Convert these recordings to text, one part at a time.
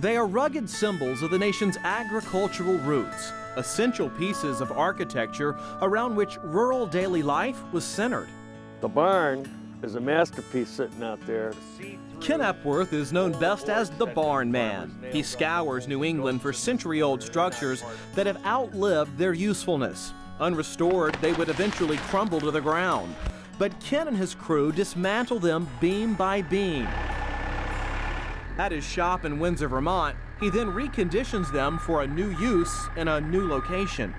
They are rugged symbols of the nation's agricultural roots, essential pieces of architecture around which rural daily life was centered. The barn is a masterpiece sitting out there. Ken Epworth is known best as the Barn Man. He scours New England for century-old structures that have outlived their usefulness. Unrestored, they would eventually crumble to the ground. But Ken and his crew dismantle them beam by beam. At his shop in Windsor, Vermont, he then reconditions them for a new use in a new location.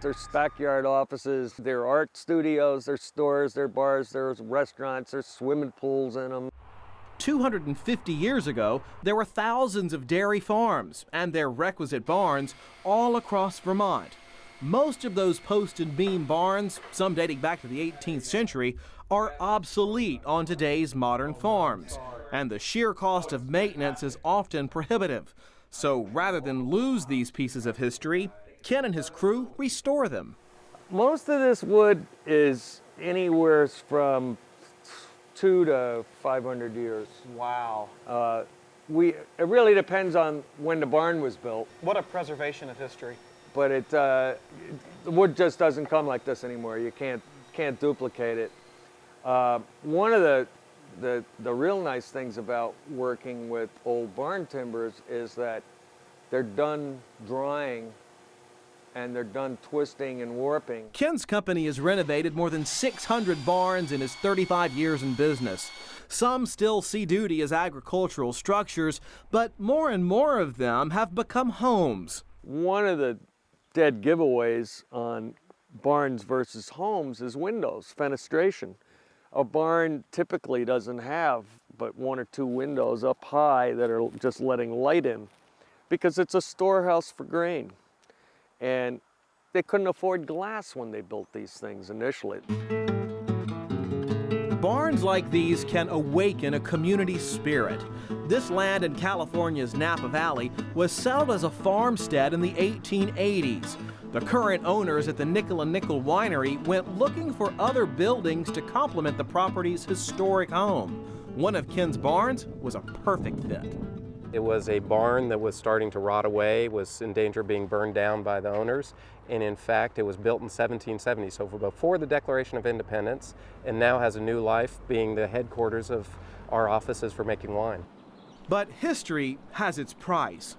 There's backyard offices, there are art studios, there's stores, there are bars, there's restaurants, there's swimming pools in them. 250 years ago, there were thousands of dairy farms and their requisite barns all across Vermont. Most of those post and beam barns, some dating back to the 18th century, are obsolete on today's modern farms, and the sheer cost of maintenance is often prohibitive. So rather than lose these pieces of history, Ken and his crew restore them. Most of this wood is anywhere from 200 to 500 years. Wow. It really depends on when the barn was built. What a preservation of history. But the wood just doesn't come like this anymore. You can't duplicate it. One of the real nice things about working with old barn timbers is that they're done drying and they're done twisting and warping. Ken's company has renovated more than 600 barns in his 35 years in business. Some still see duty as agricultural structures, but more and more of them have become homes. One of the dead giveaways on barns versus homes is windows, fenestration. A barn typically doesn't have but 1 or 2 windows up high that are just letting light in because it's a storehouse for grain. And they couldn't afford glass when they built these things initially. Barns like these can awaken a community spirit. This land in California's Napa Valley was settled as a farmstead in the 1880s. The current owners at the Nickel and Nickel Winery went looking for other buildings to complement the property's historic home. One of Ken's barns was a perfect fit. It was a barn that was starting to rot away, was in danger of being burned down by the owners, and in fact it was built in 1770, so before the Declaration of Independence, and now has a new life being the headquarters of our offices for making wine. But history has its price.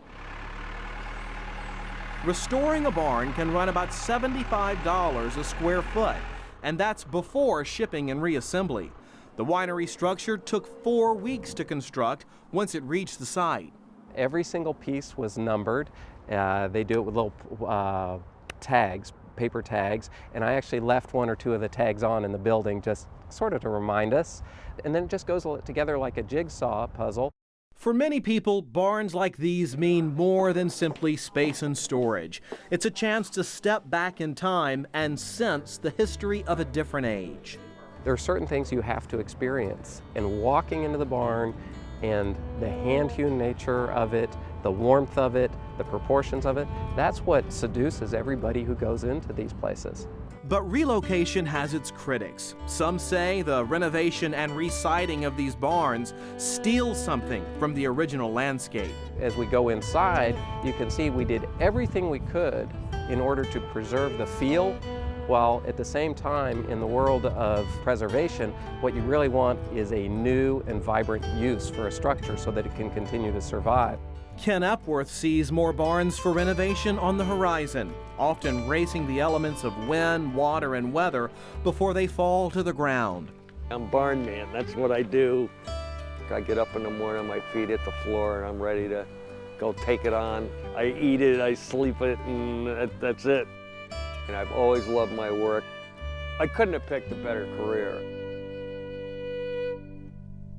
Restoring a barn can run about $75 a square foot, and that's before shipping and reassembly. The winery structure took 4 weeks to construct once it reached the site. Every single piece was numbered. They do it with little tags, paper tags, and I actually left 1 or 2 of the tags on in the building just sort of to remind us. And then it just goes together like a jigsaw puzzle. For many people, barns like these mean more than simply space and storage. It's a chance to step back in time and sense the history of a different age. There are certain things you have to experience, and walking into the barn and the hand-hewn nature of it, the warmth of it, the proportions of it, that's what seduces everybody who goes into these places. But relocation has its critics. Some say the renovation and resiting of these barns steals something from the original landscape. As we go inside, you can see we did everything we could in order to preserve the feel, while at the same time, in the world of preservation, what you really want is a new and vibrant use for a structure so that it can continue to survive. Ken Epworth sees more barns for renovation on the horizon, often racing the elements of wind, water, and weather before they fall to the ground. I'm barn man, that's what I do. I get up in the morning, my feet hit the floor, and I'm ready to go take it on. I eat it, I sleep it, and that's it. And I've always loved my work. I couldn't have picked a better career.